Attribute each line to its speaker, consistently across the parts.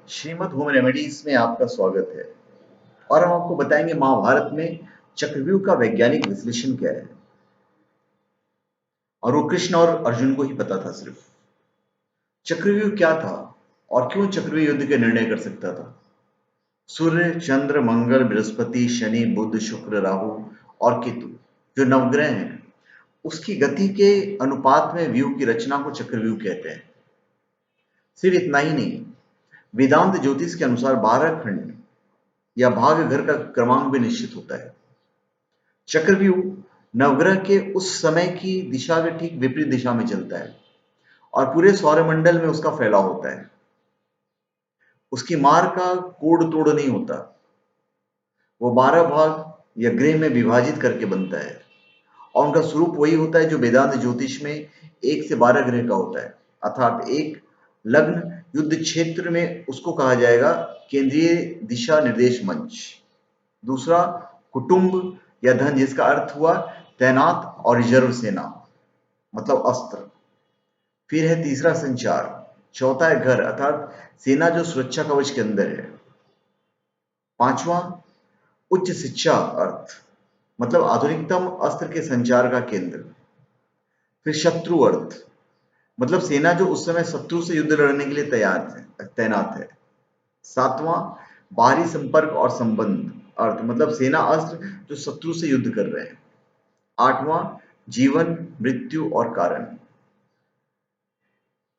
Speaker 1: Shrimad home remedies में आपका स्वागत है। और हम आपको बताएंगे महाभारत में चक्रव्यूह का वैज्ञानिक विश्लेषण क्या है। और वो कृष्ण और अर्जुन को ही पता था सिर्फ। चक्रव्यूह क्या था और क्यों चक्रव्यूह युद्ध के निर्णय कर सकता था। सूर्य, चंद्र, मंगल, बृहस्पति, शनि, बुध, शुक्र, राहु और केतु जो नवग्रह हैं, उसकी गति के अनुपात में व्यूह की रचना को चक्रव्यूह कहते हैं। सिर्फ इतना ही नहीं, वेदांत ज्योतिष के अनुसार 12 खंड या भाग घर का क्रमांक भी निश्चित होता है। चक्रव्यूह नवग्रह के उस समय की दिशा के ठीक विपरीत दिशा में चलता है और पूरे सौरमंडल में उसका फैलाव होता है। उसकी मार का कोड तोड़ नहीं होता, वो 12 भाग या ग्रह में विभाजित करके बनता है और उनका स्वरूप वही होता है जो वेदांत ज्योतिष में 1 से 12 ग्रह का होता है। अर्थात एक लग्न युद्ध क्षेत्र में उसको कहा जाएगा केंद्रीय दिशा निर्देश मंच। दूसरा कुटुंब या धन, जिसका अर्थ हुआ तैनात और रिजर्व सेना मतलब अस्त्र। फिर है तीसरा संचार। चौथा है घर अर्थात सेना जो सुरक्षा कवच के अंदर है। पांचवा उच्च शिक्षा अर्थ मतलब आधुनिकतम अस्त्र के संचार का केंद्र। फिर शत्रु अर्थ मतलब सेना जो उस समय शत्रु से युद्ध लड़ने के लिए तैनात है। सातवां बाहरी संपर्क और संबंध अर्थ मतलब सेना अस्त्र जो शत्रु से युद्ध कर रहे हैं। आठवां जीवन, मृत्यु और कारण।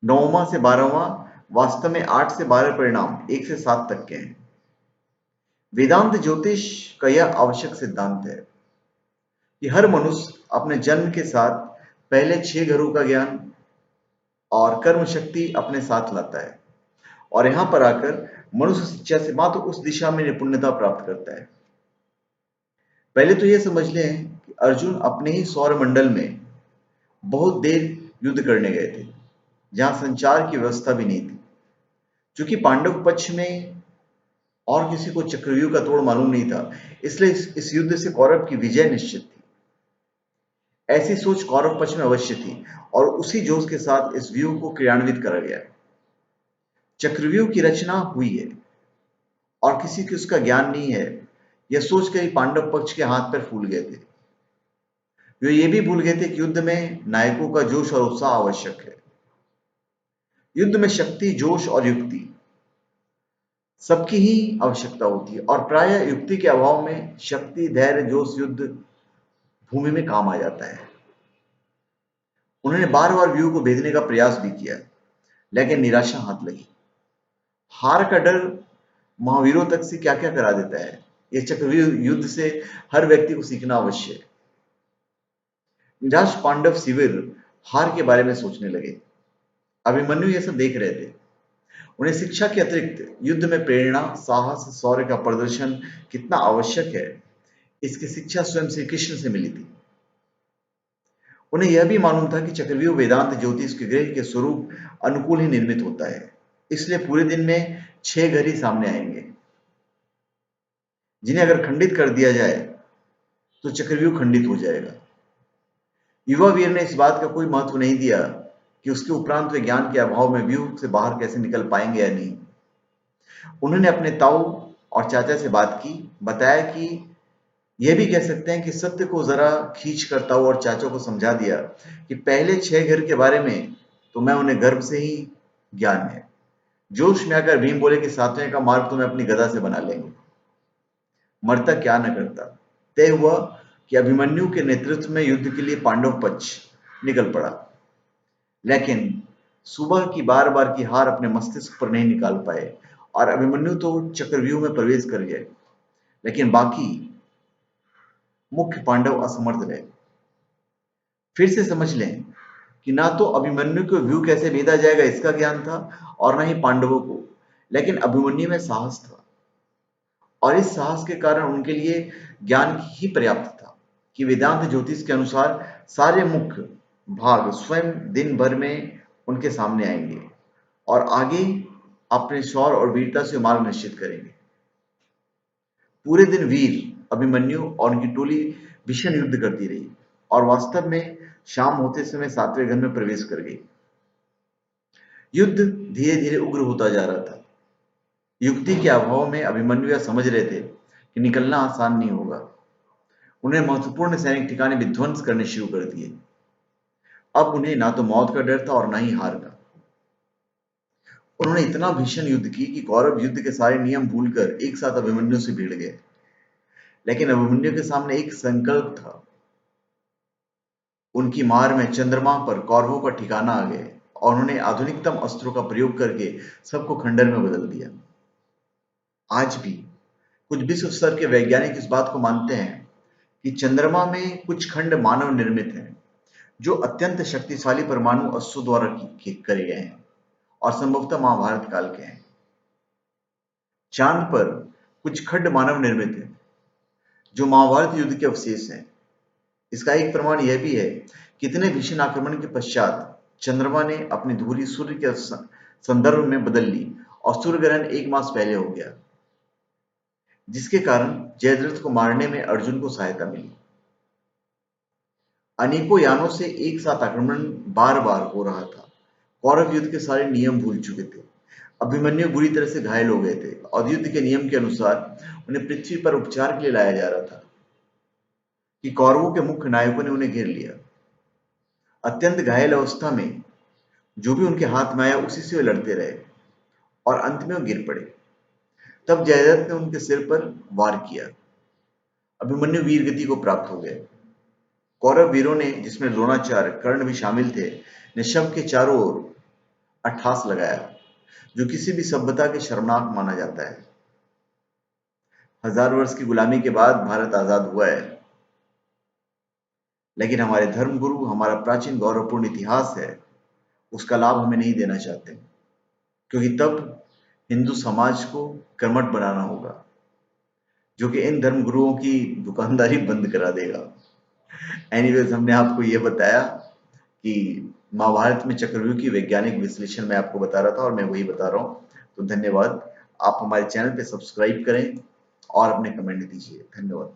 Speaker 1: नौवां से 12वां वास्तव में 8 से 12 परिणाम 1 से 7 तक के हैं। वेदांत ज्योतिष का यह आवश्यक सिद्धांत है कि हर मनुष्य अपने जन्म के साथ पहले 6 घरों का ज्ञान और कर्म शक्ति अपने साथ लाता है और यहां पर आकर मनुष्य शिक्षा से मात्र उस दिशा में निपुणता प्राप्त करता है। पहले तो यह समझ लें कि अर्जुन अपने ही सौर मंडल में बहुत देर युद्ध करने गए थे जहां संचार की व्यवस्था भी नहीं थी। क्योंकि पांडव पक्ष में और किसी को चक्रव्यूह का तोड़ मालूम नहीं था, इसलिए इस युद्ध से कौरव की विजय निश्चित थी। ऐसी सोच कौरव पक्ष में अवश्य थी और उसी जोश के साथ इस व्यूह को क्रियान्वित करा गया। चक्रव्यूह की रचना हुई है और किसी को उसका ज्ञान नहीं है, यह सोचकर ही पांडव पक्ष के हाथ पैर फूल गए थे। वे ये भी भूल गए थे कि युद्ध में नायकों का जोश और उत्साह आवश्यक है। युद्ध में शक्ति, जोश और युक्ति सबकी ही आवश्यकता होती है और प्रायः युक्ति के अभाव में शक्ति, धैर्य, जोश युद्ध भूमि में काम आ जाता है। उन्होंने बार बार व्यूह को भेदने का प्रयास भी किया, लेकिन निराशा हाथ लगी। हार का डर महावीरों तक से क्या क्या करा देता है, यह चक्रव्यूह युद्ध से हर व्यक्ति को सीखना आवश्यक है। निराश पांडव शिविर हार के बारे में सोचने लगे। अभिमन्यु ये सब देख रहे थे। उन्हें शिक्षा के अतिरिक्त युद्ध में प्रेरणा, साहस, शौर्य का प्रदर्शन कितना आवश्यक है, इसकी शिक्षा स्वयं श्री कृष्ण से मिली थी। उन्हें यह भी मालूम था कि चक्रव्यूह वेदांत ज्योतिष के ग्रह के स्वरूप अनुकूल ही निर्मित होता है, इसलिए पूरे दिन में 6 घर ही सामने आएंगे जिन्हें अगर खंडित कर दिया जाए तो चक्रव्यूह खंडित हो जाएगा। युवा वीर ने इस बात का कोई महत्व नहीं दिया कि उसके उपरांत वे ज्ञान के अभाव में व्यूह से बाहर कैसे निकल पाएंगे या नहीं। उन्होंने अपने ताऊ और चाचा से बात की, बताया कि यह भी कह सकते हैं कि सत्य को जरा खींच कर ताऊ और चाचा को समझा दिया कि पहले 6 घर के बारे में तो मैं उन्हें गर्भ से ही ज्ञान है। जोश में आकर भीम बोले कि 7वें का मार्ग तो मैं अपनी गदा से बना लेंगे, मरता क्या न करता। तय हुआ कि अभिमन्यु के नेतृत्व में युद्ध के लिए पांडव पक्ष निकल पड़ा, लेकिन सुबह की बार बार की हार अपने मस्तिष्क पर नहीं निकाल पाए और अभिमन्यु तो चक्रव्यूह में प्रवेश कर गए, लेकिन बाकी मुख्य पांडव असमर्थ रहे। फिर से समझ लें कि ना तो अभिमन्यु को व्यूह कैसे भेदा जाएगा इसका ज्ञान था और ना ही पांडवों को, लेकिन अभिमन्यु में साहस था और इस साहस के कारण उनके लिए ज्ञान ही पर्याप्त था कि वेदांत ज्योतिष के अनुसार सारे मुख्य भाग स्वयं दिन भर में उनके सामने आएंगे और आगे अपने शौर्य और वीरता से मार्ग निश्चित करेंगे। पूरे दिन वीर अभिमन्यु और उनकी टोली भीषण युद्ध करती रही और वास्तव में शाम होते समय 7वें घर में प्रवेश कर गई। युद्ध धीरे धीरे उग्र होता जा रहा था। युक्ति के अभाव में अभिमन्यु यह समझ रहे थे कि निकलना आसान नहीं होगा। उन्हें महत्वपूर्ण सैनिक ठिकाने विध्वंस करने शुरू कर दिए। अब उन्हें ना तो मौत का डर था और ना ही हार का। उन्होंने इतना भीषण युद्ध की कि कौरव युद्ध के सारे नियम भूलकर एक साथ अभिमन्यु से भिड़ गए। लेकिन अभिमन्यु के सामने एक संकल्प था। उनकी मार में चंद्रमा पर कौरवों का ठिकाना आ गए और उन्होंने आधुनिकतम अस्त्रों का प्रयोग करके सबको खंडर में बदल दिया। आज भी कुछ विश्व स्तर के वैज्ञानिक इस बात को मानते हैं कि चंद्रमा में कुछ खंड मानव निर्मित हैं, जो अत्यंत शक्तिशाली परमाणु अस्त्रों द्वारा करे गए हैं और संभवतः महाभारत काल के हैं। चांद पर कुछ खंड मानव निर्मित हैं, जो महाभारत युद्ध के अवशेष हैं। इसका एक प्रमाण यह भी है कि इतने भीषण आक्रमण के पश्चात चंद्रमा ने अपनी धुरी सूर्य के संदर्भ में बदल ली और सूर्य ग्रहण 1 मास पहले हो गया, जिसके कारण जयद्रथ को मारने में अर्जुन को सहायता मिली। अनेकों यानों से एक साथ आक्रमण बार बार हो रहा था। कौरव युद्ध के सारे नियम भूल चुके थे। अभिमन्यु बुरी तरह से घायल हो गए थे और युद्ध के नियम के अनुसार उन्हें पृथ्वी पर उपचार के लिए लाया जा रहा था कि कौरवों के मुख्य नायकों ने उन्हें घेर लिया। अत्यंत घायल अवस्था में जो भी उनके हाथ में आया उसी से वे लड़ते रहे और अंत में वो गिर पड़े। तब जयद्रथ ने उनके सिर पर वार किया। अभिमन्यु वीर गति को प्राप्त हो गए। कौरव वीरों ने, जिसमें द्रोणाचार्य, कर्ण भी शामिल थे, ने शव के चारों ओर अट्ठास लगाया, जो किसी भी सभ्यता के शर्मनाक माना जाता है। 1000 वर्ष की गुलामी के बाद भारत आजाद हुआ है, लेकिन हमारे धर्मगुरु, हमारा प्राचीन गौरवपूर्ण इतिहास है, उसका लाभ हमें नहीं देना चाहते, क्योंकि तब हिंदू समाज को कर्मठ बनाना होगा, जो कि इन धर्मगुरुओं की दुकानदारी बंद करा देगा। एनीवेज, हमने आपको ये बताया कि महाभारत में चक्रव्यूह की वैज्ञानिक विश्लेषण मैं आपको बता रहा था और मैं वही बता रहा हूँ। तो धन्यवाद। आप हमारे चैनल पे सब्सक्राइब करें और अपने कमेंट दीजिए। धन्यवाद।